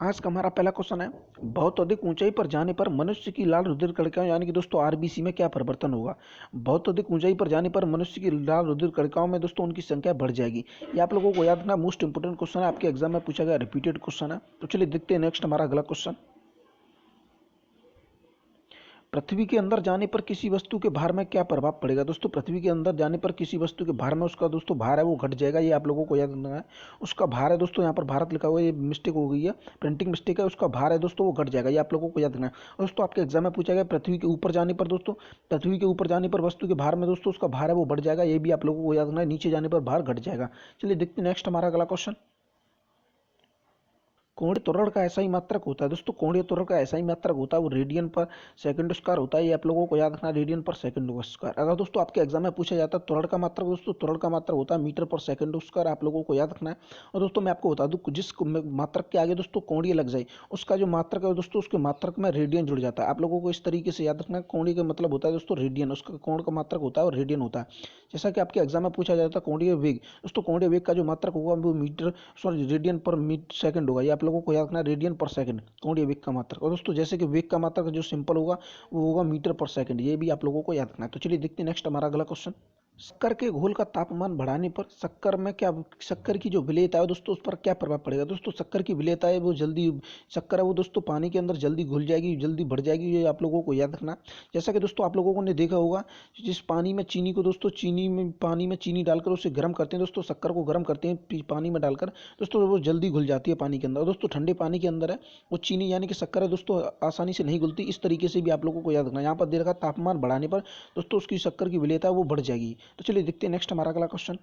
आज का हमारा पहला क्वेश्चन है, बहुत अधिक ऊंचाई पर जाने पर मनुष्य की लाल रुधिर कणिकाओं यानी कि दोस्तों आरबीसी में क्या परिवर्तन होगा। बहुत अधिक ऊंचाई पर जाने पर मनुष्य की लाल रुधिर कणिकाओं में दोस्तों उनकी संख्या बढ़ जाएगी। ये आप लोगों को याद रखना, मोस्ट इंपोर्टेंट क्वेश्चन है, आपके एग्जाम में पूछा गया रिपीटेड क्वेश्चन है। तो चलिए देखते हैं नेक्स्ट हमारा अगला क्वेश्चन। पृथ्वी के अंदर जाने पर किसी वस्तु के भार में क्या प्रभाव पड़ेगा। दोस्तों पृथ्वी के अंदर जाने पर किसी वस्तु के भार में उसका दोस्तों भार है वो घट जाएगा। ये आप लोगों को याद रखना है। उसका भार है दोस्तों, यहाँ पर भारत लिखा हुआ है, ये मिस्टेक हो गई है, प्रिंटिंग मिस्टेक है। उसका भार है दोस्तों वो घट जाएगा। ये आप लोगों को याद रखना है। दोस्तों आपके एग्जाम में पूछा गया पृथ्वी के ऊपर जाने पर, दोस्तों पृथ्वी के ऊपर जाने पर वस्तु के भार में दोस्तों उसका भार है वो बढ़ जाएगा। ये भी आप लोगों को याद रखना है। नीचे जाने पर भार घट जाएगा। चलिए देखते हैं नेक्स्ट हमारा अगला क्वेश्चन। कोणीय त्वरण का ऐसा ही मात्रक होता है। दोस्तों कोणीय त्वरण का ऐसा ही मात्रक होता है, वो रेडियन पर सेकंड स्क्वायर होता है। ये आप लोगों को याद रखना, रेडियन पर सेकंड स्क्वायर। अगर दोस्तों आपके एग्जाम में पूछा जाता है त्वरण का मात्रक, दोस्तों त्वरण का मात्रक होता है मीटर पर सेकंड स्क्वायर। आप लोगों को याद रखना है। और दोस्तों मैं आपको बता दूं, जिस मात्रक के आगे दोस्तों कोणीय लग जाए, उसका जो मात्रक है दोस्तों उसके मात्रक में रेडियन जुड़ जाता है। आप लोगों को इस तरीके से याद रखना है। कोणीय का मतलब होता है दोस्तों रेडियन, उसका कोण का मात्रक होता है और रेडियन होता है। जैसा कि आपके एग्जाम में पूछा जाता है कोणीय वेग, दोस्तों कोणीय वेग का जो मात्रक होगा वो मीटर सॉरी रेडियन पर सेकंड होगा। ये आप लोगों को याद रखना है, रेडियन पर सेकंड कोणीय वेग का मात्रक। और दोस्तों जैसे कि वेग का मात्रक जो सिंपल होगा वो होगा मीटर पर सेकंड। ये भी आप लोगों को याद रखना है। तो चलिए देखते हैं नेक्स्ट हमारा अगला क्वेश्चन। शक्कर के घोल का तापमान बढ़ाने पर शक्कर में क्या, शक्कर की जो विलेयता है दोस्तों उस पर क्या प्रभाव पड़ेगा। दोस्तों शक्कर की विलेयता है वो जल्दी, शक्कर है वो दोस्तों पानी के अंदर जल्दी घुल जाएगी, जल्दी बढ़ जाएगी। ये आप लोगों को याद रखना। जैसा कि दोस्तों आप लोगों ने देखा होगा, जिस पानी में चीनी को दोस्तों पानी में चीनी डालकर उसे गर्म करते हैं, दोस्तों शक्कर को गर्म करते हैं पानी में डालकर, दोस्तों वो जल्दी घुल जाती है पानी के अंदर। और दोस्तों ठंडे पानी के अंदर है वो चीनी यानी कि शक्कर है दोस्तों आसानी से नहीं घुलती। इस तरीके से भी आप लोगों को याद रखना। यहाँ पर दे रखा तापमान बढ़ाने पर दोस्तों उसकी शक्कर की विलेयता वो बढ़ जाएगी। तो चलिए देखते हैं नेक्स्ट हमारा अगला क्वेश्चन।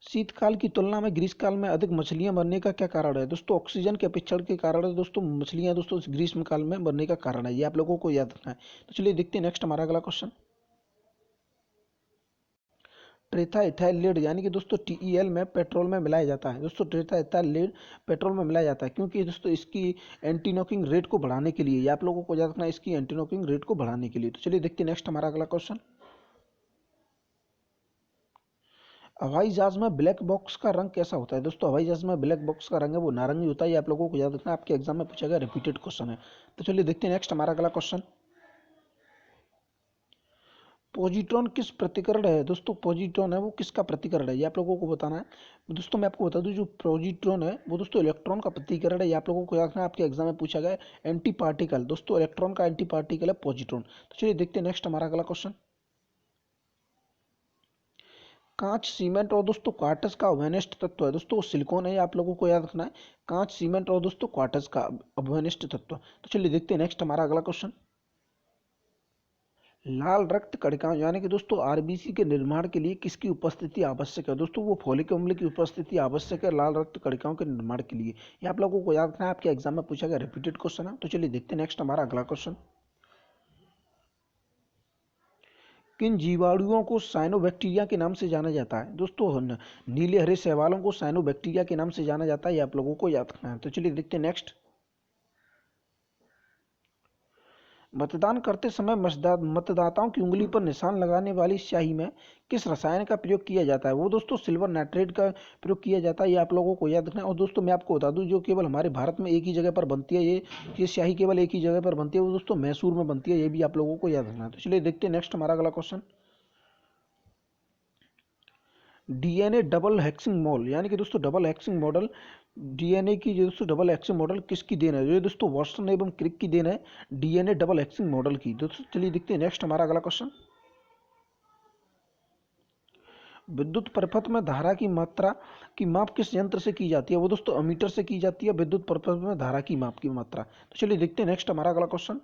शीतकाल की तुलना में ग्रीष्मकाल में अधिक मछलियां मरने का क्या कारण है। दोस्तों ऑक्सीजन के अपेक्षण के कारण है दोस्तों मछलियां दोस्तों ग्रीष्म काल में मरने का कारण है। ये आप लोगों को याद रखना है। तो चलिए देखते हैं नेक्स्ट हमारा अगला क्वेश्चन। ट्रेथा इथाइल लीड यानी कि दोस्तों टीईएल में पेट्रोल में मिलाया जाता है। दोस्तों ट्रेथा इथाइल लीड पेट्रोल में मिलाया जाता है क्योंकि दोस्तों इसकी एंटी नॉकिंग रेट को बढ़ाने के लिए। ये आप लोगों को याद रखना है, इसकी एंटी नॉकिंग रेट को बढ़ाने के लिए। तो चलिए देखते हैं नेक्स्ट हमारा अगला क्वेश्चन। हवाई जहाज में ब्लैक बॉक्स का रंग कैसा होता है। दोस्तों हवाई जहाज में ब्लैक बॉक्स का रंग है वो नारंगी होता है। ये आप लोगों को याद रखना है, आपके एग्जाम में पूछा गया रिपीटेड क्वेश्चन है। तो चलिए देखते हैं नेक्स्ट हमारा अगला क्वेश्चन। पॉजिट्रॉन किस प्रतिकरण है। दोस्तों पॉजिट्रॉन है वो किसका प्रतिकरण है, ये आप लोगों को बताना है। दोस्तों मैं आपको बता दूं, जो पॉजिट्रॉन है वो दोस्तों इलेक्ट्रॉन का प्रतिकरण है। ये आप लोगों को याद रखना है, आपके एग्जाम में पूछा गया है। एंटी पार्टिकल, दोस्तों इलेक्ट्रॉन का एंटी पार्टिकल है पॉजिट्रॉन। तो चलिए देखते हैं नेक्स्ट हमारा अगला क्वेश्चन। कांच, सीमेंट और दोस्तों क्वार्टज का अवनिष्ठ तत्व है। दोस्तों सिलिकॉन है, आप लोगों को याद रखना है। कांच, सीमेंट और दोस्तों क्वार्टज का अवनिष्ठ तत्व। तो चलिए देखते हैं नेक्स्ट हमारा अगला क्वेश्चन। लाल रक्त कणिकाओं यानी कि दोस्तों आरबीसी के निर्माण के लिए किसकी उपस्थिति आवश्यक है। दोस्तों वो फोलिक अम्ल की उपस्थिति आवश्यक है लाल रक्त कणिकाओं के निर्माण के लिए। ये आप लोगों को याद रखना है, आपके एग्जाम में पूछा गया रिपीटेड क्वेश्चन है। तो चलिए देखते हैं नेक्स्ट हमारा अगला क्वेश्चन। किन जीवाणुओं को साइनोबैक्टीरिया के नाम से जाना जाता है। दोस्तों नीले हरे शैवालों को साइनोबैक्टीरिया के नाम से जाना जाता है। ये आप लोगों को याद रखना है। तो चलिए देखते हैं नेक्स्ट। मतदान करते समय मतदाताओं की उंगली पर निशान लगाने वाली स्याही में किस रसायन का प्रयोग किया जाता है। वो दोस्तों सिल्वर नाइट्रेट का प्रयोग किया जाता है। ये आप लोगों को याद रखना है। और दोस्तों मैं आपको बता दूं, जो केवल हमारे भारत में एक ही जगह पर बनती है, ये स्याही केवल एक ही जगह पर बनती है, वो दोस्तों मैसूर में बनती है। ये भी आप लोगों को याद रखना है। तो चलिए देखते हैं नेक्स्ट हमारा अगला क्वेश्चन। डीएनए डबल हेक्सिंग मॉडल यानी कि दोस्तों डबल हेक्सिंग मॉडल, डीएनए की जो दोस्तों डबल हेक्सिंग मॉडल किसकी देन है। ये दोस्तों वाटसन एवं क्रिक की देन है डीएनए डबल हेक्सिंग मॉडल की। दोस्तों चलिए देखते हैं नेक्स्ट हमारा अगला क्वेश्चन। विद्युत परिपथ में धारा की मात्रा की माप किस यंत्र से की जाती है। वो दोस्तों अमीटर से की जाती है विद्युत परिपथ में धारा की माप की मात्रा। तो चलिए देखते हैं नेक्स्ट हमारा अगला क्वेश्चन।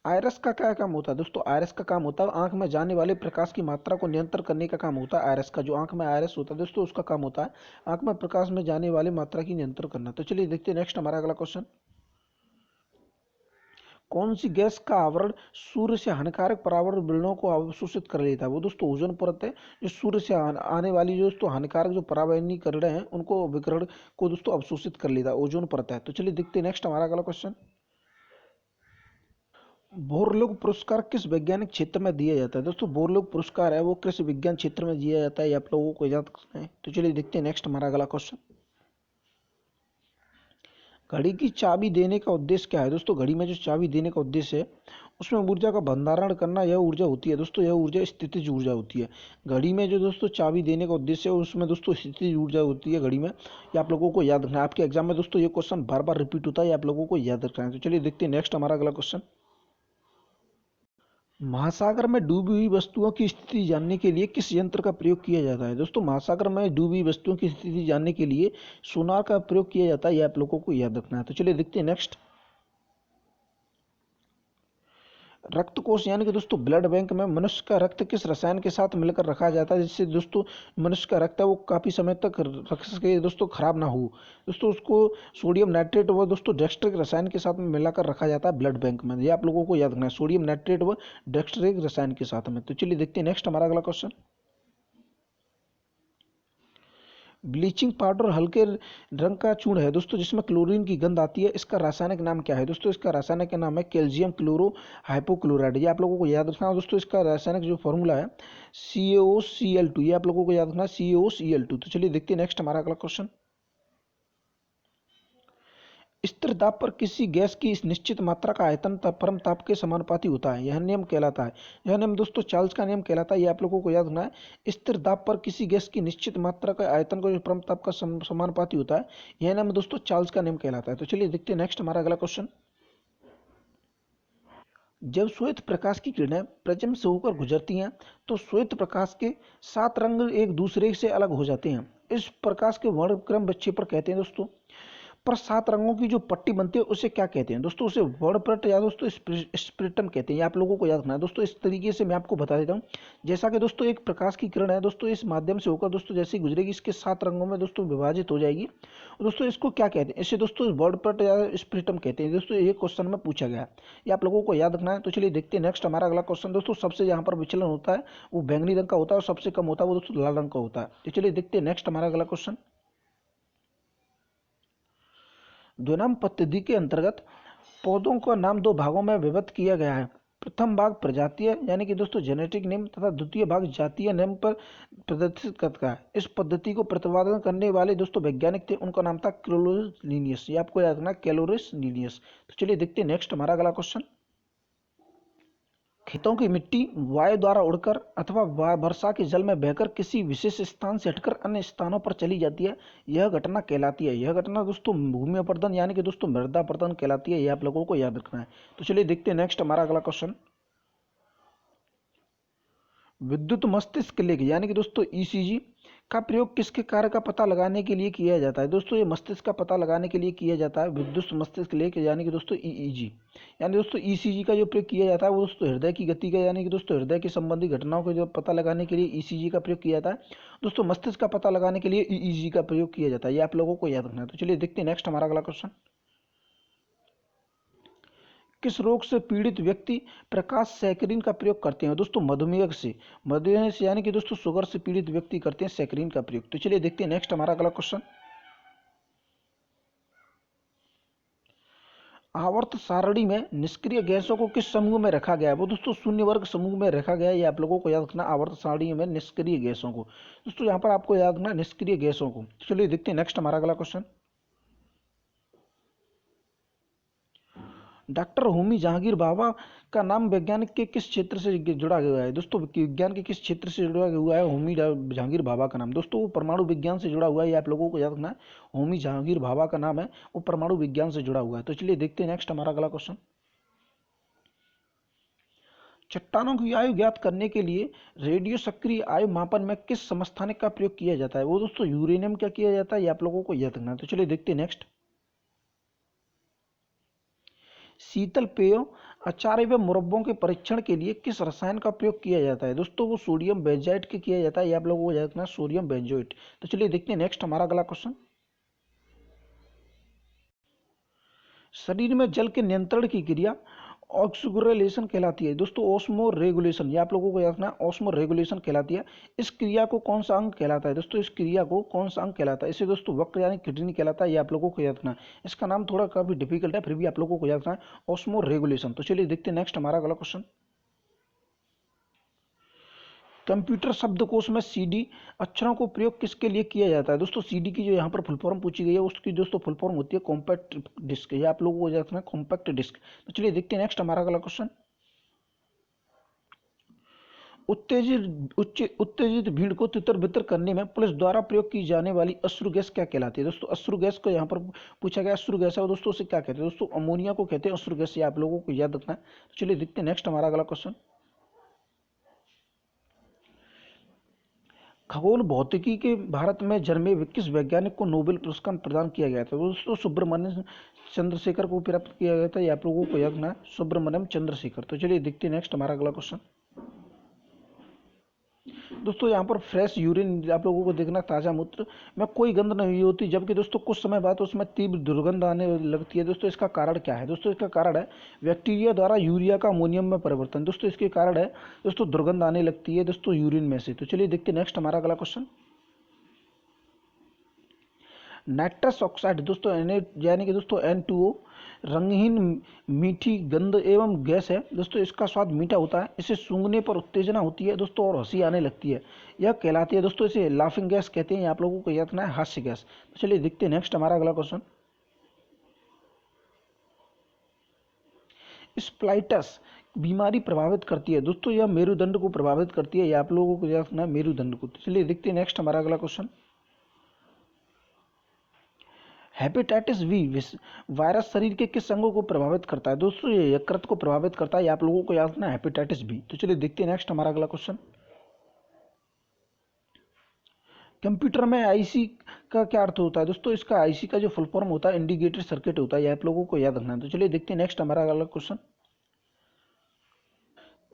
आयरस का क्या काम होता है। दोस्तों आयरस का काम होता है आंख में जाने वाले प्रकाश की मात्रा को नियंत्रण करने का काम होता है। आयरस का जो आंख में आयरस होता है दोस्तों उसका काम होता है आंख में प्रकाश में जाने वाली मात्रा की नियंत्रण करना। तो चलिए देखते हैं नेक्स्ट हमारा अगला क्वेश्चन। कौन सी गैस का आवरण सूर्य से हानिकारक परावर्ण विकिरणों को अवशोषित कर लेता है। वो दोस्तों ओजोन परत है, जो सूर्य से आने वाली जो दोस्तों हानिकारक जो परावैंगिक किरण हैं उनको विकिरण को दोस्तों अवशोषित कर लेता है, ओजोन परत है। तो चलिए देखते हैं नेक्स्ट हमारा अगला क्वेश्चन। बोरलुग पुरस्कार किस वैज्ञानिक क्षेत्र में दिया जाता है? दोस्तों बोरलुग पुरस्कार है वो कृषि विज्ञान क्षेत्र में दिया जाता है, ये आप लोगों को याद करना है। तो चलिए देखते हैं नेक्स्ट हमारा अगला क्वेश्चन। घड़ी की चाबी देने का उद्देश्य क्या है? दोस्तों घड़ी में जो चाबी देने का उद्देश्य है उसमें ऊर्जा का भंडारण करना, यह ऊर्जा होती है दोस्तों, यह ऊर्जा स्थितिज ऊर्जा होती है। घड़ी में जो दोस्तों चाबी देने का उद्देश्य है उसमें दोस्तों स्थितिज ऊर्जा होती है घड़ी में, ये आप लोगों को याद रखना है। आपके एग्जाम में दोस्तों ये क्वेश्चन बार बार रिपीट होता है, ये आप लोगों को याद रखना है। तो चलिए देखते हैं नेक्स्ट हमारा अगला क्वेश्चन। महासागर में डूबी हुई वस्तुओं की स्थिति जानने के लिए किस यंत्र का प्रयोग किया जाता है? दोस्तों महासागर में डूबी हुई वस्तुओं की स्थिति जानने के लिए सोनार का प्रयोग किया जाता है, ये आप लोगों को याद रखना है। तो चलिए देखते हैं नेक्स्ट। रक्त कोष यानी कि दोस्तों ब्लड बैंक में मनुष्य का रक्त किस रसायन के साथ मिलकर रखा जाता है जिससे दोस्तों मनुष्य का रक्त है वो काफी समय तक रख सके, दोस्तों खराब ना हो? दोस्तों उसको सोडियम नाइट्रेट व दोस्तों डेक्स्ट्रिक रसायन के साथ में मिलाकर रखा जाता है ब्लड बैंक में, ये आप लोगों को याद रखना है, सोडियम नाइट्रेट व डेक्स्ट्रिक रसायन के साथ में। तो चलिए देखते हैं नेक्स्ट हमारा अगला क्वेश्चन। ब्लीचिंग पाउडर हल्के रंग का चूर्ण है दोस्तों जिसमें क्लोरीन की गंध आती है, इसका रासायनिक नाम क्या है? दोस्तों इसका रासायनिक नाम है कैल्शियम क्लोरो हाइपोक्लोराइड, ये आप लोगों को याद रखना है। दोस्तों इसका रासायनिक जो फॉर्मूला है CaOCl2, ये आप लोगों को याद रखना है CaOCl2। तो चलिए देखते हैं नेक्स्ट हमारा अगला क्वेश्चन। स्थिर दाब पर किसी गैस की इस निश्चित मात्रा का आयतन परम ताप के समानुपाती होता है, यह नियम कहलाता है। यह नियम दोस्तों चार्ल्स का नियम कहलाता है, ये आप लोगों को याद रखना है। स्थिर दाब पर किसी गैस की निश्चित मात्रा का आयतन को जो परम ताप का समानुपाती होता है, यह नियम दोस्तों चार्ल्स का नियम कहलाता है। तो चलिए देखते हैं नेक्स्ट हमारा अगला क्वेश्चन। जब श्वेत प्रकाश की किरणें प्रिज्म से होकर गुजरती हैं तो श्वेत प्रकाश के 7 रंग एक दूसरे से अलग हो जाते हैं, इस प्रकाश के वर्णक्रम विक्षेपण कहते हैं दोस्तों। पर 7 रंगों की जो पट्टी बनती है उसे क्या कहते हैं? दोस्तों उसे वर्णपट या दोस्तों स्पेक्ट्रम कहते हैं, ये आप लोगों को याद रखना है। दोस्तों इस तरीके से मैं आपको बता देता हूँ, जैसा कि दोस्तों एक प्रकाश की किरण है दोस्तों, इस माध्यम से होकर दोस्तों जैसे गुजरेगी इसके 7 रंगों में दोस्तों विभाजित हो जाएगी। दोस्तों इसको क्या कहते हैं? इसे दोस्तों वर्णपट या स्पेक्ट्रम कहते हैं दोस्तों, ये क्वेश्चन में पूछा गया है, ये आप लोगों को याद रखना है। तो चलिए देखते हैं नेक्स्ट हमारा अगला क्वेश्चन। दोस्तों सबसे यहाँ पर विचलन होता है वो बैंगनी रंग का होता है और सबसे कम होता है वो दोस्तों लाल रंग का होता है। तो चलिए देखते हैं नेक्स्ट हमारा अगला क्वेश्चन। द्विनाम पद्धति के अंतर्गत पौधों का नाम 2 भागों में विभक्त किया गया है। प्रथम भाग प्रजातीय यानी कि दोस्तों जेनेटिक नेम तथा द्वितीय भाग जातीय नेम पर प्रदर्शित करता है। इस पद्धति को प्रतिपादन करने वाले दोस्तों वैज्ञानिक थे, उनका नाम था कैलोरिस लीनियस, ये आपको याद रखना कैलोरिस लीनियस। तो चलिए देखते हैं नेक्स्ट हमारा अगला क्वेश्चन। खेतों की मिट्टी वायु द्वारा उड़कर अथवा वर्षा के जल में बहकर किसी विशेष स्थान से हटकर अन्य स्थानों पर चली जाती है, यह घटना कहलाती है। यह घटना दोस्तों भूमि अपरदन यानी कि दोस्तों मृदा अपरदन कहलाती है, यह आप लोगों को याद रखना है। तो चलिए देखते हैं नेक्स्ट हमारा अगला क्वेश्चन। विद्युत मस्तिष्क लेख यानी कि दोस्तों ईसीजी का प्रयोग किसके कार्य का पता लगाने के लिए किया जाता है? दोस्तों ये मस्तिष्क का पता लगाने के लिए किया जाता है विद्युत मस्तिष्क लेख यानी कि दोस्तों ईईजी। यानी दोस्तों ईसीजी का जो प्रयोग किया जाता है वो दोस्तों हृदय की गति का यानी कि दोस्तों हृदय के संबंधी घटनाओं को जो पता लगाने के लिए ईसीजी का प्रयोग किया जाता है। दोस्तों मस्तिष्क का पता लगाने के लिए ईईजी का प्रयोग किया जाता है, ये आप लोगों को याद रखना है। तो चलिए देखते हैं नेक्स्ट हमारा अगला क्वेश्चन। किस रोग से पीड़ित व्यक्ति प्रकाश सैकरीन का प्रयोग करते हैं? दोस्तों मधुमेह से यानी कि दोस्तों शुगर से पीड़ित व्यक्ति करते हैं सैकरीन का प्रयोग। तो चलिए देखते हैं नेक्स्ट हमारा अगला क्वेश्चन। आवर्त सारणी में निष्क्रिय गैसों को किस समूह में रखा गया है? वो दोस्तों शून्य वर्ग समूह में रखा गया है, ये आप लोगों को याद रखना आवर्त सारणी में निष्क्रिय गैसों को। दोस्तों यहाँ पर आपको याद रखना निष्क्रिय गैसों को। तो चलिए देखते हैं नेक्स्ट हमारा अगला क्वेश्चन। डॉक्टर होमी जहांगीर भाभा का नाम वैज्ञानिक के किस क्षेत्र से जुड़ा हुआ है? दोस्तों विज्ञान के किस क्षेत्र से जुड़ा हुआ है होमी जहांगीर भाभा का नाम? दोस्तों वो परमाणु विज्ञान से जुड़ा हुआ है, ये आप लोगों को याद रखना है। होमी जहांगीर भाभा का नाम है वो परमाणु विज्ञान से जुड़ा हुआ है। तो चलिए देखते हैं नेक्स्ट हमारा अगला क्वेश्चन। चट्टानों की आयु ज्ञात करने के लिए रेडियो सक्रिय आयु मापन में किस समस्थानिक का प्रयोग किया जाता है? वो दोस्तों यूरेनियम का किया जाता है, ये आप लोगों को याद रखना है। तो चलिए देखते हैं नेक्स्ट। शीतल पेयों अचार एवं मुरब्बों के परीक्षण के लिए किस रसायन का प्रयोग किया जाता है? दोस्तों वो सोडियम बेंजाइट के किया जाता है, ये आप लोगों को याद रखना है सोडियम बेंजोइट। तो चलिए देखते हैं नेक्स्ट हमारा अगला क्वेश्चन। शरीर में जल के नियंत्रण की क्रिया ऑक्सीगुरेलेशन कहलाती है दोस्तों। ऑस्मो रेगुलेशन, ये आप लोगों को याद रखना, ऑस्मो रेगुलेशन कहलाती है। इस क्रिया को कौन सा अंग कहलाता है दोस्तों? इस क्रिया को कौन सा अंग कहलाता है? इसे दोस्तों वक्र यानी किडनी कहलाता है, ये आप लोगों को याद रखना। इसका नाम थोड़ा काफी डिफिकल्ट है, फिर भी आप लोगों को याद रखना है, ऑस्मो रेगुलेशन। तो चलिए देखते हैं नेक्स्ट हमारा अगला क्वेश्चन। कंप्यूटर शब्दकोश में सीडी अक्षरों को प्रयोग किसके लिए किया जाता है दोस्तों? सीडी की जो यहाँ पर फुल फॉर्म पूछी गई है, उसकी दोस्तों फुल फॉर्म होती है कॉम्पैक्ट डिस्क, ये आप लोगों को याद रखना है, कॉम्पैक्ट डिस्क। तो चलिए देखते हैं नेक्स्ट हमारा अगला क्वेश्चन। उत्तेजित भीड़ को तितर बितर करने में पुलिस द्वारा प्रयोग की जाने वाली अश्रु गैस क्या कहलाती है दोस्तों? अश्रु गैस को यहाँ पर पूछा गया, अश्रु गैस है वो दोस्तों, उसे क्या कहते हैं दोस्तों? अमोनिया को कहते हैं अश्रु गैस, ये आप लोगों को याद रखना है। तो चलिए देखते हैं नेक्स्ट हमारा अगला क्वेश्चन। खगोल भौतिकी के भारत में जन्मे किस वैज्ञानिक को नोबेल पुरस्कार प्रदान किया गया था दोस्तों? सुब्रमण्यम चंद्रशेखर को प्राप्त किया गया था, ये आप लोगों को याद रखना है, सुब्रमण्यम चंद्रशेखर। तो चलिए देखते हैं नेक्स्ट हमारा अगला क्वेश्चन। दोस्तों यहाँ पर फ्रेश यूरिन आप लोगों को देखना, ताज़ा मूत्र में कोई गंध नहीं होती, जबकि दोस्तों कुछ समय बाद उसमें तीव्र दुर्गंध आने लगती है दोस्तों। इसका कारण क्या है दोस्तों? इसका कारण है बैक्टीरिया द्वारा यूरिया का अमोनियम में परिवर्तन। दोस्तों इसके कारण है दोस्तों दुर्गंध आने लगती है दोस्तों यूरिन में से। तो चलिए देखते हैं नेक्स्ट हमारा अगला क्वेश्चन। नाइट्रस ऑक्साइड दोस्तों यानी कि दोस्तों N2O रंगहीन मीठी गंध एवं गैस है दोस्तों। इसका स्वाद मीठा होता है, इसे सूंघने पर उत्तेजना होती है दोस्तों और हंसी आने लगती है, यह कहलाती है दोस्तों, इसे लाफिंग गैस कहते हैं, आप लोगों को याद रखना है, हास्य गैस। तो चलिए देखते हैं नेक्स्ट हमारा अगला क्वेश्चन। स्प्लाइटस बीमारी प्रभावित करती है दोस्तों, यह मेरुदंड को प्रभावित करती है, यह आप लोगों को याद रखना है, मेरुदंड को। तो चलिए देखते हैं नेक्स्ट हमारा अगला क्वेश्चन। हेपेटाइटिस बी वायरस शरीर के किस अंगों को प्रभावित करता है दोस्तों? ये यकृत को प्रभावित करता है, ये आप लोगों को याद रखना है, हेपेटाइटिस बी। तो चलिए देखते हैं नेक्स्ट हमारा अगला क्वेश्चन। कंप्यूटर में आईसी का क्या अर्थ होता है दोस्तों? इसका आईसी का जो फुल फॉर्म होता है इंटीग्रेटेड सर्किट होता है, ये आप लोगों को याद रखना है। तो चलिए देखते हैं नेक्स्ट हमारा अगला क्वेश्चन।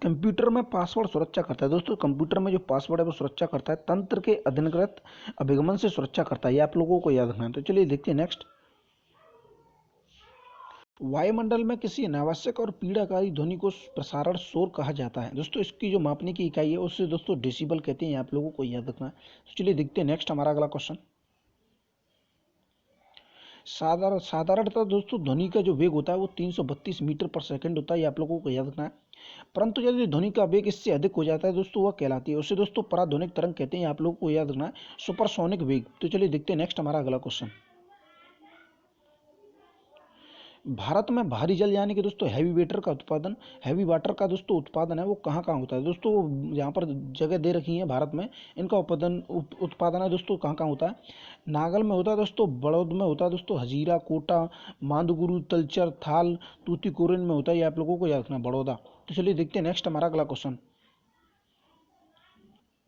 कंप्यूटर में पासवर्ड सुरक्षा करता है दोस्तों, कंप्यूटर में जो पासवर्ड है वो सुरक्षा करता है, तंत्र के अधीनकृत अभिगमन से सुरक्षा करता है, ये आप लोगों को याद रखना है। तो चलिए देखते हैं नेक्स्ट। वायुमंडल में किसी अनावश्यक और पीड़ाकारी ध्वनि को प्रसारण शोर कहा जाता है दोस्तों। इसकी जो मापने की इकाई है उससे दोस्तों डेसिबल कहते हैं, आप लोगों को याद रखना है। तो चलिए देखते हैं नेक्स्ट हमारा अगला क्वेश्चन। साधारणतः दोस्तों ध्वनि का जो वेग होता है वो 332 मीटर पर सेकंड होता है, ये आप लोगों को याद रखना है। परंतु यदि ध्वनि का वेग इससे अधिक हो जाता है दोस्तों, वह कहलाती है, उसे दोस्तों पराध्वनिक तरंग कहते हैं, आप लोगों को याद रखना है, सुपरसोनिक वेग। तो चलिए देखते हैं नेक्स्ट हमारा अगला क्वेश्चन। भारत में भारी जल यानी कि दोस्तों हैवी वाटर का दोस्तों उत्पादन है वो कहाँ कहाँ होता है दोस्तों? यहाँ पर जगह दे रखी है भारत में, इनका उत्पादन है दोस्तों कहाँ कहाँ होता है? नागल में होता है दोस्तों, बड़ौद में होता है दोस्तों, हजीरा, कोटा, मांदुगुरु, तलचर, थाल, तूतीकोरिन में होता है, ये आप लोगों को याद रखना, बड़ौदा। तो चलिए देखते हैं नेक्स्ट हमारा अगला क्वेश्चन।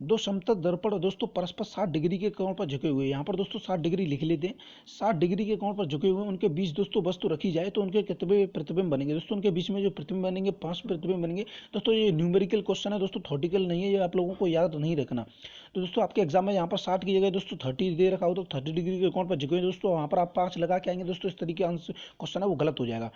दो समतल दर्पण दोस्तों परस्पर 60 डिग्री के कोण पर झुके हुए, यहाँ पर दोस्तों 60 डिग्री लिख लेते हैं, 60 डिग्री के कोण पर झुके हुए, उनके बीच दोस्तों वस्तु रखी जाए तो उनके कितने प्रतिबिंब बनेंगे दोस्तों? उनके बीच में जो प्रतिबिंब बनेंगे 5 प्रतिबिंब बनेंगे दोस्तों। ये न्यूमेरिकल क्वेश्चन है दोस्तों, थॉटिकल नहीं है, ये आप लोगों को याद नहीं रखना। तो दोस्तों आपके एग्जाम में यहाँ पर 60 की जगह दोस्तों 30 दे रखा हो, तो 30 डिग्री के कोण पर झुके हुए दोस्तों, वहाँ पर आप 5 लगा के आएंगे दोस्तों, इस तरीके आंसर क्वेश्चन है वो गलत हो जाएगा।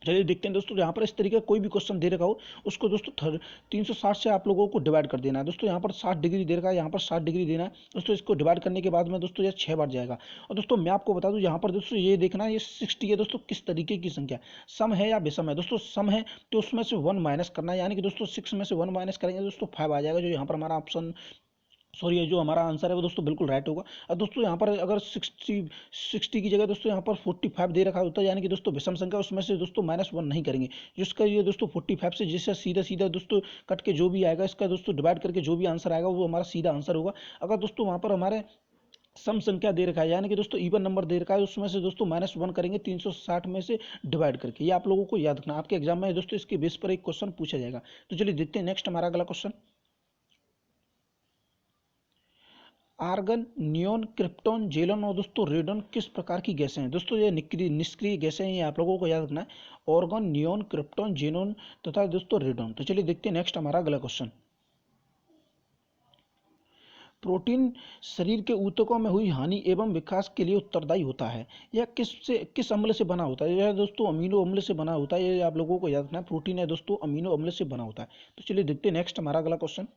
चलिए देखते हैं दोस्तों, यहाँ पर इस तरीके का कोई भी क्वेश्चन दे रखा हो उसको दोस्तों 360 से आप लोगों को डिवाइड कर देना है दोस्तों। यहाँ पर 60 डिग्री दे रखा है, यहाँ पर 60 डिग्री देना है दोस्तों, इसको डिवाइड करने के बाद में दोस्तों ये 6 बार जाएगा। और दोस्तों मैं आपको बता दूं यहाँ पर दोस्तों ये देखना, ये 60 है दोस्तों, किस तरीके की संख्या, सम है या विषम है दोस्तों? सम है तो उसमें से 1 माइनस करना है, यानी कि दोस्तों 6 में से 1 माइनस करेंगे दोस्तों 5 आ जाएगा, जो यहाँ पर हमारा ऑप्शन सॉरी ये जो हमारा आंसर है वो दोस्तों बिल्कुल राइट होगा। और दोस्तों यहाँ पर अगर 60 की जगह दोस्तों यहाँ पर 45 दे रखा होता है, यानी कि दोस्तों विषम संख्या, उसमें से दोस्तों -1 नहीं करेंगे, जिसका ये दोस्तों 45 से जिससे सीधा सीधा दोस्तों कट के जो भी आएगा इसका दोस्तों डिवाइड करके जो भी आंसर आएगा वो हमारा सीधा आंसर होगा। अगर दोस्तों वहाँ पर हमारे सम संख्या दे रखा है, यानी कि दोस्तों इवन नंबर दे रखा है, उसमें से दोस्तों -1 करेंगे 360 में से डिवाइड करके, ये आप लोगों को याद रखना, आपके एग्जाम में दोस्तों इसके बेस पर एक क्वेश्चन पूछा जाएगा। तो चलिए देखते हैं नेक्स्ट हमारा अगला क्वेश्चन। आर्गन, नियोन, क्रिप्टॉन, जेलन और दोस्तों रेडन किस प्रकार की गैसें हैं दोस्तों? ये निष्क्रिय गैसें हैं, ये आप लोगों को याद रखना है, ऑर्गन, नियोन, क्रिप्टॉन, जेनोन तथा दोस्तों रेडन। तो चलिए देखते हैं नेक्स्ट हमारा अगला क्वेश्चन। प्रोटीन शरीर के ऊतकों में हुई हानि एवं विकास के लिए उत्तरदायी होता है। यह किस अम्ल से बना होता है? यह दोस्तों अमीनो अम्ल से बना होता है। ये आप लोगों को याद रखना है, प्रोटीन है दोस्तों, अमीनो अम्ल से बना होता है। तो चलिए देखते हैं नेक्स्ट हमारा अगला क्वेश्चन।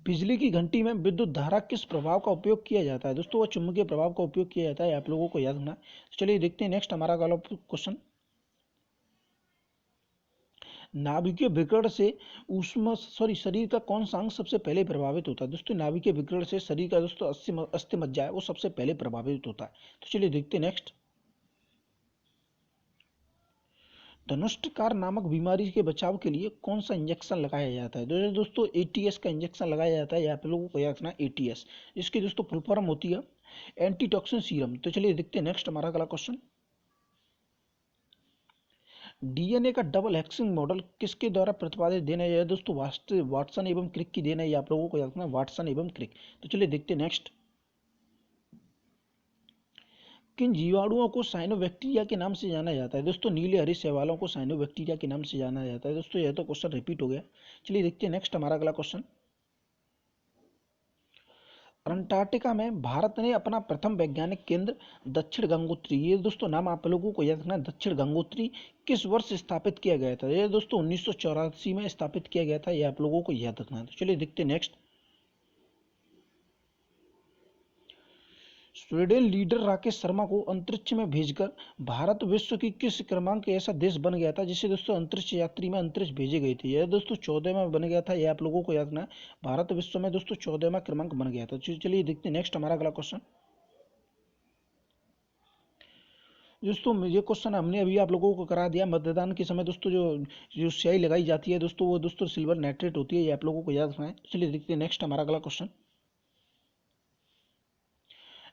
बिजली की घंटी में विद्युत धारा किस प्रभाव का उपयोग किया जाता है? दोस्तों वह चुंबकीय प्रभाव का उपयोग किया जाता है, आप लोगों को याद रखना है। तो चलिए देखते हैं नेक्स्ट हमारा अगला क्वेश्चन। नाभिकीय विकिरण से शरीर का कौन सा अंग सबसे पहले प्रभावित होता है? दोस्तों नाभिकीय विकिरण से शरीर का दोस्तों अस्थिमज्जा है वो सबसे पहले प्रभावित होता है। तो चलिए देखते हैं नेक्स्ट। धनुष्टकार नामक बीमारी के बचाव के लिए कौन सा इंजेक्शन लगाया जाता है? दोस्तों एटीएस का इंजेक्शन लगाया जाता है, आप लोगों को याद रखना एटीएस, इसकी दोस्तों फुल फॉर्म होती है एंटीटॉक्सिन सीरम। तो चलिए देखते हैं नेक्स्ट हमारा अगला क्वेश्चन। डीएनए का डबल हेक्सिंग मॉडल किसके द्वारा प्रतिपादित देन है? यह दोस्तों वाटसन एवं क्रिक की देन है, ये आप लोगों को याद रखना वाटसन एवं क्रिक। तो चलिए देखते हैं नेक्स्ट। किन जीवाणुओं को साइनोबैक्टीरिया के नाम से जाना जाता है? दोस्तों नीले हरे शैवालों को साइनोबैक्टीरिया के नाम से जाना जाता है। दोस्तों यह तो क्वेश्चन रिपीट हो गया। चलिए देखते हैं नेक्स्ट हमारा अगला क्वेश्चन। अंटार्कटिका में भारत ने अपना प्रथम वैज्ञानिक केंद्र दक्षिण गंगोत्री, ये दोस्तों नाम आप लोगों को याद रखना है, दक्षिण गंगोत्री किस वर्ष स्थापित किया गया था? ये दोस्तों 1984 में स्थापित किया गया था, ये आप लोगों को याद रखना है। तो चलिए देखते हैं next. Sweden leader Rakesh Sharma को अंतरिक्ष में भेजकर भारत विश्व की किस क्रमांक ऐसा देश बन गया था जिसे दोस्तों अंतरिक्ष यात्री में अंतरिक्ष भेजे गए थे? यह दोस्तों 14वां बन गया था, यह आप लोगों को याद रखना है। भारत विश्व में दोस्तों 14वां क्रमांक बन गया था। चलिए देखते हैं नेक्स्ट हमारा अगला क्वेश्चन। दोस्तों ये क्वेश्चन हमने अभी आप लोगों को करा दिया। मतदान के समय दोस्तों जो जो स्याही लगाई जाती है दोस्तों वो दोस्तों सिल्वर नाइट्रेट होती है, ये आप लोगों को याद रखना है। चलिए देखते हैं नेक्स्ट हमारा अगला क्वेश्चन।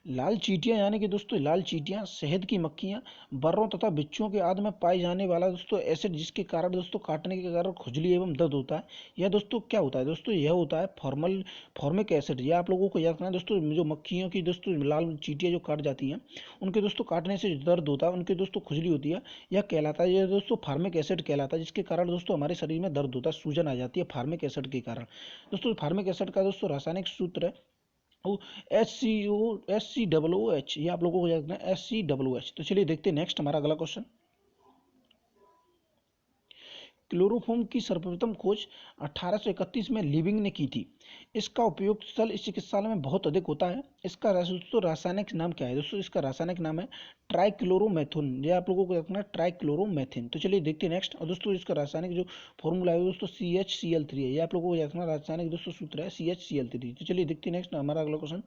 लाल चींटियां यानी कि दोस्तों लाल चींटियां शहद की मक्खियां बर्रों तथा बिच्छुओं के आदि में पाए जाने वाला दोस्तों एसिड जिसके कारण दोस्तों काटने के कारण खुजली एवं दर्द होता है, यह दोस्तों क्या होता है? दोस्तों यह होता है फॉर्मिक एसिड। यह आप लोगों को याद रखना है दोस्तों। जो मक्खियों की दोस्तों लाल चींटियां जो काट जाती हैं उनके दोस्तों काटने से दर्द होता है, उनके दोस्तों खुजली होती है, यह कहलाता है, यह दोस्तों फार्मिक एसिड कहलाता है, जिसके कारण दोस्तों हमारे शरीर में दर्द होता है, सूजन आ जाती है फार्मिक एसिड के कारण। दोस्तों फार्मिक एसिड का दोस्तों रासायनिक सूत्र है ओ HCOH, ये आप लोगों को याद रखना है HCOH। तो चलिए देखते हैं नेक्स्ट हमारा अगला क्वेश्चन। क्लोरोफॉर्म की सर्वप्रथम खोज 1831 में लिविंग ने की थी। इसका उपयोग शल्य चिकित्सालय में बहुत अधिक होता है। इसका दोस्तों रासायनिक नाम क्या है? दोस्तों इसका रासायनिक नाम है ट्राइक्लोरोमेथोन, ये आप लोगों को रखना है ट्राइक्लोरोमेथिन। तो चलिए देखते हैं नेक्स्ट। और दोस्तों इसका रासायनिक जो फॉर्मूला है दोस्तों CHCl3 है, ये आप लोगों को रखना रासायनिक दोस्तों सूत्र है CHCl3। तो चलिए देखते हैं नेक्स्ट हमारा अगला क्वेश्चन।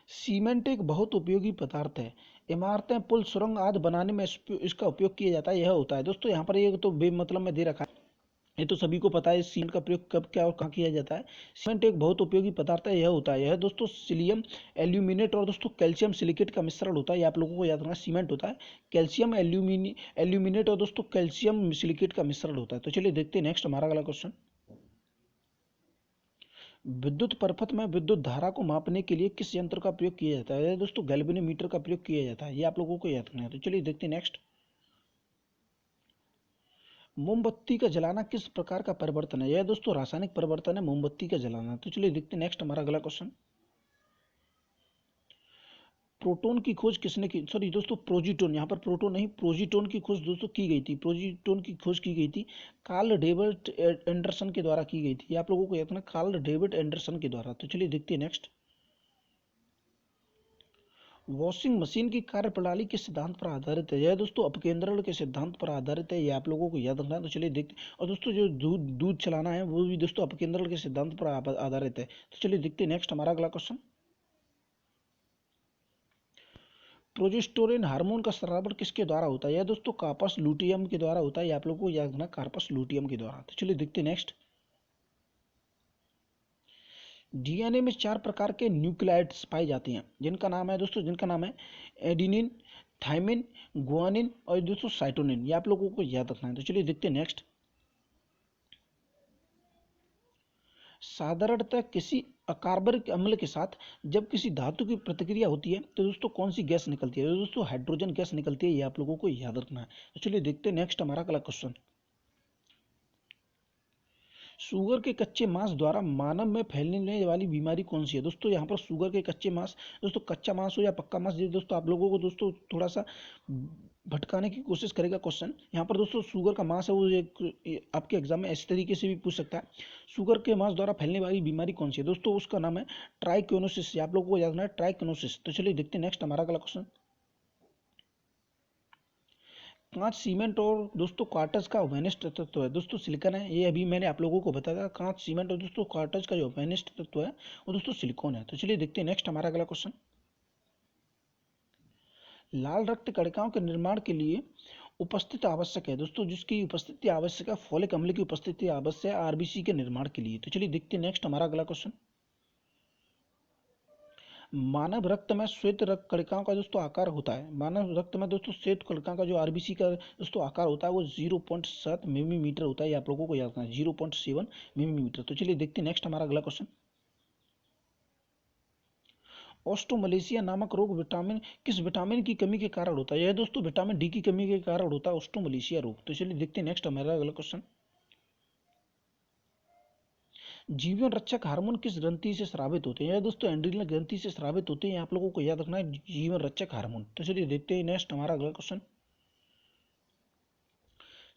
सीमेंट एक बहुत उपयोगी पदार्थ है, इमारतें पुल सुरंग आदि बनाने में इसका उपयोग किया जाता है, यह होता है। दोस्तों यहाँ पर ये तो बेमतलब में दे रखा है, ये तो सभी को पता है सीमेंट का प्रयोग कब क्या और कहाँ किया जाता है। सीमेंट एक बहुत उपयोगी पदार्थ है, यह होता है, यह दोस्तों सिलियम एल्यूमिनेट और दोस्तों कैल्शियम सिलिकेट का मिश्रण होता है, ये आप लोगों को याद रखना। सीमेंट होता है कैल्शियम एल्यूमिनेट और दोस्तों कैल्शियम सिलिकेट का मिश्रण होता है। तो चलिए देखते हैं नेक्स्ट हमारा अगला क्वेश्चन। विद्युत परिपथ में विद्युत धारा को मापने के लिए किस यंत्र का प्रयोग किया जाता है? दोस्तों गैल्वेनोमीटर का प्रयोग किया जाता है, ये आप लोगों को याद रखना है। तो चलिए देखते हैं नेक्स्ट। मोमबत्ती का जलाना किस प्रकार का परिवर्तन है? यह दोस्तों रासायनिक परिवर्तन है मोमबत्ती का जलाना। तो चलिए देखते हैं नेक्स्ट हमारा अगला क्वेश्चन। प्रोटॉन की खोज किसने की? सॉरी दोस्तों प्रोजीटोन, यहाँ पर प्रोटॉन नहीं प्रोजीटोन की खोज दोस्तों की गई थी, प्रोजीटोन की खोज की गई थी कार्ल डेविड एंडरसन के द्वारा की गई थी, ये आप लोगों को याद रखना कार्ल डेविड एंडरसन के द्वारा। तो चलिए देखते हैं नेक्स्ट। वॉशिंग मशीन की कार्यप्रणाली किस सिद्धांत पर आधारित है? यह दोस्तों अपकेंद्रण के सिद्धांत पर आधारित है, ये आप लोगों को याद रखना है। तो चलिए देखते और दोस्तों जो दूध दूध चलाना है वो भी दोस्तों अपकेंद्रण के सिद्धांत पर आधारित है। तो चलिए देखते हैं नेक्स्ट हमारा अगला क्वेश्चन। प्रोजेस्टेरोन हार्मोन का स्रावन किसके द्वारा होता है? यह दोस्तों कार्पस लूटियम के द्वारा होता है, ये आप लोगों को याद रखना कार्पस लूटियम के द्वारा। तो चलिए देखते हैं नेक्स्ट। डीएनए में 4 प्रकार के न्यूक्लियोटाइड्स पाए जाते हैं, जिनका नाम है दोस्तों जिनका नाम है एडिनिन, थाइमिन, गुआनिन और दोस्तों साइटोनिन, ये आप लोगों को याद रखना है। तो चलिए देखते हैं नेक्स्ट। साधारणतः किसी अकार्बनिक अम्ल के साथ जब किसी धातु की प्रतिक्रिया होती है तो दोस्तों कौन सी गैस निकलती है? तो दोस्तों हाइड्रोजन गैस निकलती है, ये आप लोगों को याद रखना है। तो चलिए देखते हैं नेक्स्ट हमारा अगला क्वेश्चन। शुगर के कच्चे मांस द्वारा मानव में फैलने वाली बीमारी कौन सी है? दोस्तों यहाँ पर शुगर के कच्चे मांस, दोस्तों कच्चा मांस हो या पक्का मांस, ये दोस्तों आप लोगों को दोस्तों थोड़ा सा भटकाने की कोशिश करेगा क्वेश्चन। यहाँ पर दोस्तों शुगर का मांस है, वो आपके एग्जाम में इस तरीके से भी पूछ सकता है, शुगर के मांस द्वारा फैलने वाली बीमारी कौन सी है? दोस्तों उसका नाम है ट्राइकोनोसिस। आप लोगों को याद रखना है ट्राइकोनोसिस। तो चलिए देखते हैं नेक्स्ट हमारा अगला क्वेश्चन। कांच, सीमेंट और दोस्तों क्वार्टज का वैनिस्ट तत्व है। दोस्तों सिलिकॉन है, ये अभी मैंने आप लोगों को बताया। कांच, सीमेंट और दोस्तों क्वार्टज का जो वैनिस्ट तत्व है वो दोस्तों सिलिकॉन है। तो चलिए देखते हैं नेक्स्ट हमारा अगला क्वेश्चन। लाल रक्त कणिकाओं के निर्माण के लिए उपस्थित आवश्यक है। दोस्तों जिसकी उपस्थिति आवश्यक है, फोलिक अम्ल की उपस्थिति आवश्यक है आरबीसी के निर्माण के लिए। तो चलिए देखते हैं नेक्स्ट हमारा अगला क्वेश्चन। मानव रक्त में श्वेत रक्त कणिकाओं का दोस्तों आकार होता है, मानव रक्त में दोस्तों श्वेत कणिकाओं का जो आरबीसी का दोस्तों आकार होता है वो 0.7 मिलीमीटर होता है। ये आप लोगों को याद रखना है 0.7 मिलीमीटर। तो चलिए देखते हैं नेक्स्ट हमारा अगला क्वेश्चन। ऑस्ट्रोमलेशिया नामक रोग विटामिन किस विटामिन की कमी के कारण होता है? यह दोस्तों विटामिन डी की कमी के कारण होता है ऑस्ट्रोमलेशिया रोग। तो चलिए देखते हैं नेक्स्ट हमारा अगला क्वेश्चन। जीवन रक्षक हार्मोन किस ग्रंथि से स्रावित होते हैं? यह दोस्तों एंड्रिनल ग्रंथि से स्रावित होते हैं। आप लोगों को याद रखना है जीवन रक्षक हार्मोन। तो चलिए देखते हैं नेक्स्ट हमारा अगला क्वेश्चन।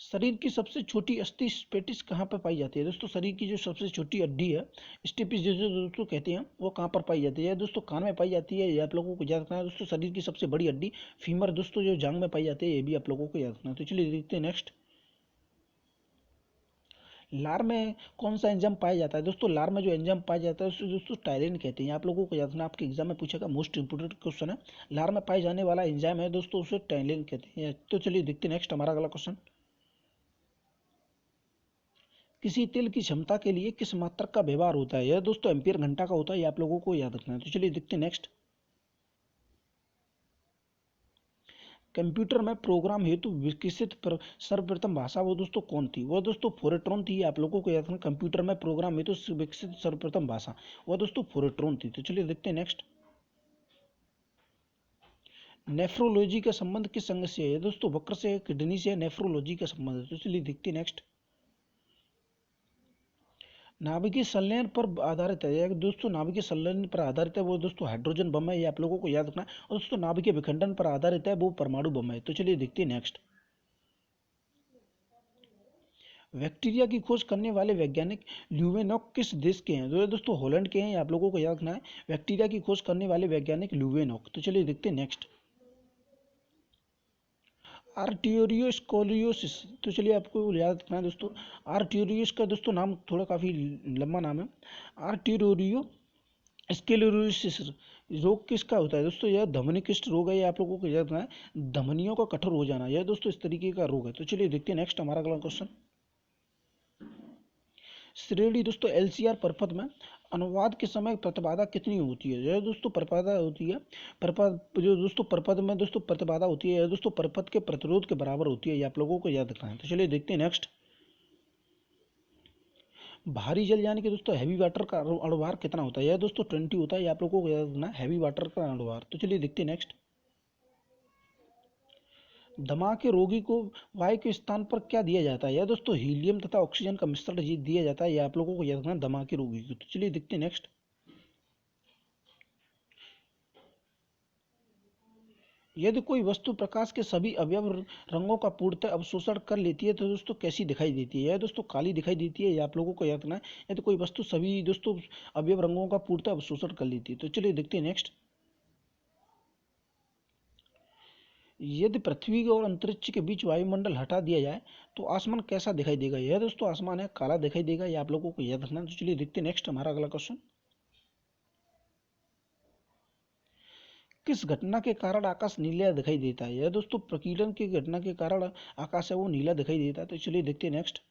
शरीर की सबसे छोटी अस्थि स्पेटिस कहाँ पर पाई जाती है? दोस्तों शरीर की जो सबसे छोटी हड्डी है स्टेपिस जिसे दोस्तों कहते हैं, वो कहाँ पर पाई जाती है? दोस्तों कान में पाई जाती है। ये आप लोगों को याद रखना है। दोस्तों शरीर की सबसे बड़ी हड्डी फीमर दोस्तों जो जांग में पाई जाती है, ये भी आप लोगों को याद रखना है। तो चलिए देखते हैं नेक्स्ट। लार में कौन सा एंजाइम पाया जाता है? दोस्तों लार में जो एंजाइम पाया जाता है उसे दोस्तों टायलिन कहते हैं। आप लोगों को याद रखना, आपके एग्जाम में पूछेगा, मोस्ट इंपोर्टेंट क्वेश्चन है। लार में पाए जाने वाला एंजाइम है दोस्तों, उसे टायलिन कहते हैं। तो चलिए देखते हैं नेक्स्ट हमारा अगला क्वेश्चन। किसी तेल की क्षमता के लिए किस मात्रक का व्यवहार होता है? यह दोस्तों एम्पियर घंटा का होता है। ये आप लोगों को याद रखना है। तो चलिए देखते हैं नेक्स्ट। कंप्यूटर में प्रोग्राम हेतु विकसित सर्वप्रथम भाषा वो दोस्तों कौन थी? वो दोस्तों फोरेट्रॉन थी। आप लोगों को याद रखना, कंप्यूटर में प्रोग्राम हेतु विकसित सर्वप्रथम भाषा वो दोस्तों फोरेट्रॉन थी। तो चलिए देखते हैं नेक्स्ट। नेफ्रोलॉजी का संबंध किस अंग से है? दोस्तों वक्र से, किडनी से नेफ्रोलॉजी का संबंध है। तो चलिए देखते हैं नेक्स्ट। नाभिकीय संलयन पर आधारित है। या दोस्तों नाभिकीय संलयन पर आधारित है वो दोस्तों हाइड्रोजन बम है। ये आप लोगों को याद रखना है। और दोस्तों नाभिकीय विखंडन पर आधारित है वो परमाणु बम है। तो चलिए देखते हैं नेक्स्ट। बैक्टीरिया की खोज करने वाले वैज्ञानिक ल्यूवेनॉक किस देश के हैं? जो दोस्तों हॉलैंड के हैं। ये आप लोगों को याद रखना है। बैक्टीरिया की खोज करने वाले वैज्ञानिक ल्यूवेनॉक। तो चलिए देखते हैं नेक्स्ट। आर्टियोरियोस्कोलियोसिस। तो चलिए आपको याद रखना है दोस्तों, आर्टियोरियोस का दोस्तों नाम थोड़ा काफ़ी लंबा नाम है। आर्टियोरियो स्क्लेरोसिस रोग किसका होता है? दोस्तों यह धमनी किस्ट रोग है। ये आप लोगों को याद रखना है, धमनियों का कठोर हो जाना, यह दोस्तों इस तरीके का रोग है। तो चलिए देखते हैं नेक्स्ट हमारा अगला क्वेश्चन। श्रेणी दोस्तों एलसीआर परपथ में अनुवाद के समय प्रतिबाधा कितनी होती है? यह दोस्तों प्रतिबाधा होती है, परपथ जो दोस्तों परपथ में दोस्तों प्रतिबाधा होती है, यह दोस्तों परपथ के प्रतिरोध के बराबर होती है। ये आप लोगों को याद रखना है। तो चलिए देखते हैं नेक्स्ट। भारी जल यानी कि दोस्तों हैवी वाटर का अणुभार कितना होता है? यह दोस्तों 20 होता है। ये आप लोगों को याद रखना है, हैवी वाटर का अणुभार। तो चलिए देखते हैं नेक्स्ट। दमा के रोगी को वायु के स्थान पर क्या दिया जाता है? यह दोस्तों हीलियम तथा ऑक्सीजन का मिश्रण दिया जाता है। ये आप लोगों को याद रखना है, दमा के रोगी को। तो चलिए देखते हैं नेक्स्ट। यदि कोई वस्तु प्रकाश के सभी अवयव रंगों का पूर्णतः अवशोषण कर लेती है तो दोस्तों कैसी दिखाई देती है? यह दोस्तों काली दिखाई देती है। ये आप लोगों को याद रखना है। यदि कोई वस्तु सभी दोस्तों अवयव रंगों का पूर्णतः अवशोषण कर लेती है। तो चलिए देखते हैं नेक्स्ट। यदि पृथ्वी और अंतरिक्ष के बीच वायुमंडल हटा दिया जाए तो आसमान कैसा दिखाई देगा? यह दोस्तों आसमान है काला दिखाई देगा। ये आप लोगों को याद रखना है। तो चलिए देखते हैं नेक्स्ट हमारा अगला क्वेश्चन। किस घटना के कारण आकाश नीला दिखाई देता है? यह दोस्तों प्रकीर्णन की घटना के कारण आकाश है वो नीला दिखाई देता है। तो चलिए देखते हैं नेक्स्ट।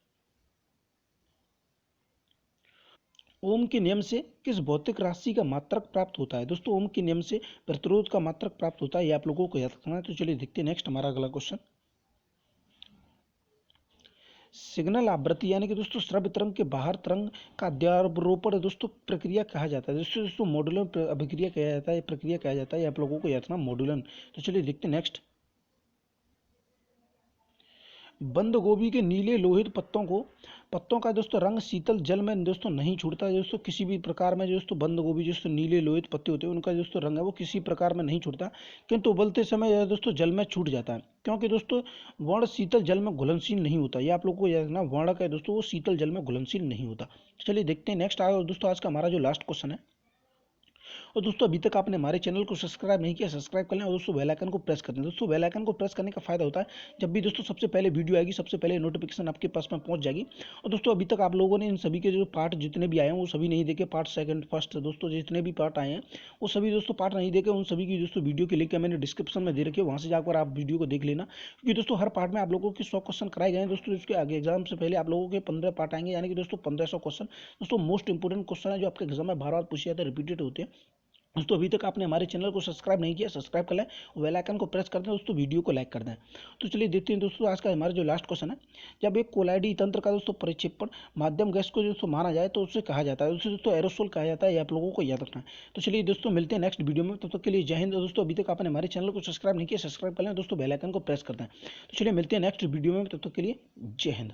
ओम के नियम से किस भौतिक राशि का मात्रक प्राप्त होता है? दोस्तों ओम के नियम से प्रतिरोध का मात्रक प्राप्त होता है। ये आप लोगों को याद रखना है। तो चलिए देखते हैं नेक्स्ट हमारा अगला क्वेश्चन। सिग्नल आवृत्ति यानी कि दोस्तों श्रव्य तरंग के बाहर तरंग का अध्यारोपण दोस्तों प्रक्रिया कहा जाता है। दोस्तों मॉड्यूलन अभिक्रिया कहा जाता है, प्रक्रिया कहा जाता है। ये आप लोगों को याद रखना, मॉड्यूलन। तो चलिए देखते हैं नेक्स्ट। बंद गोभी के नीले लोहित पत्तों का दोस्तों रंग शीतल जल में दोस्तों नहीं छूटता है दोस्तों किसी भी प्रकार में। दोस्तों बंद गोभी दोस्तों नीले लोहित पत्ते होते हैं, उनका दोस्तों रंग है वो किसी प्रकार में नहीं छूटता, किंतु उबलते समय यह दोस्तों जल में छूट जाता है, क्योंकि दोस्तों वर्ण शीतल जल में घुलनशील नहीं होता। ये आप लोगों को याद रखना, वर्ण का दोस्तों वो शीतल जल में घुलनशील नहीं होता। चलिए देखते हैं नेक्स्ट आगे दोस्तों आज का हमारा जो लास्ट क्वेश्चन है। और दोस्तों अभी तक आपने हमारे चैनल को सब्सक्राइब नहीं किया, सब्सक्राइब कर लें और दोस्तों बेल आइकन को प्रेस कर दें। दोस्तों बेल आइकन को प्रेस करने का फायदा होता है, जब भी दोस्तों सबसे पहले वीडियो आएगी सबसे पहले नोटिफिकेशन आपके पास में पहुंच जाएगी। और दोस्तों अभी तक आप लोगों ने इन सभी के जो पार्ट जितने भी आए हैं वो सभी नहीं देखे, पार्ट सेकंड फर्स्ट दोस्तों जितने भी पार्ट आए हैं वो सभी दोस्तों पार्ट नहीं देखे, उन सभी की दोस्तों वीडियो के लिंक मैंने डिस्क्रिप्शन में दे रखी है, वहाँ से जाकर आप वीडियो को देख लेना, क्योंकि दोस्तों हर पार्ट में आप लोगों के 100 क्वेश्चन कराए गए हैं दोस्तों। इसके आगे एग्जाम से पहले आप लोगों के 15 पार्ट आएंगे, यानी कि दोस्तों 1500 क्वेश्चन दोस्तों मोस्ट इंपोर्टेंट क्वेश्चन है जो आपके एग्जाम में बार बार पूछे जाते हैं, रिपीटेड होते हैं। दोस्तों अभी तक आपने हमारे चैनल को सब्सक्राइब नहीं किया, सब्सक्राइब कर लें, बेल आइकन को प्रेस कर दें दोस्तों, वीडियो को लाइक कर दें। तो चलिए देखते हैं दोस्तों आज का हमारा जो लास्ट क्वेश्चन है। जब एक कोलाइडी तंत्र का दोस्तों परिक्षेपण माध्यम गैस को दोस्तों माना जाए तो उसे कहा जाता है, उसे दोस्तों एरोसोल कहा जाता है, ये आप लोगों को याद रखना है। तो चलिए दोस्तों मिलते हैं नेक्स्ट वीडियो में, तब तक के लिए जय हिंद। दोस्तों अभी तक आपने हमारे चैनल को सब्सक्राइब नहीं किया, सब्सक्राइब कर लें दोस्तों, बेल आइकन को प्रेस कर दें। तो चलिए मिलते हैं नेक्स्ट वीडियो में, तब तक के लिए जय हिंद।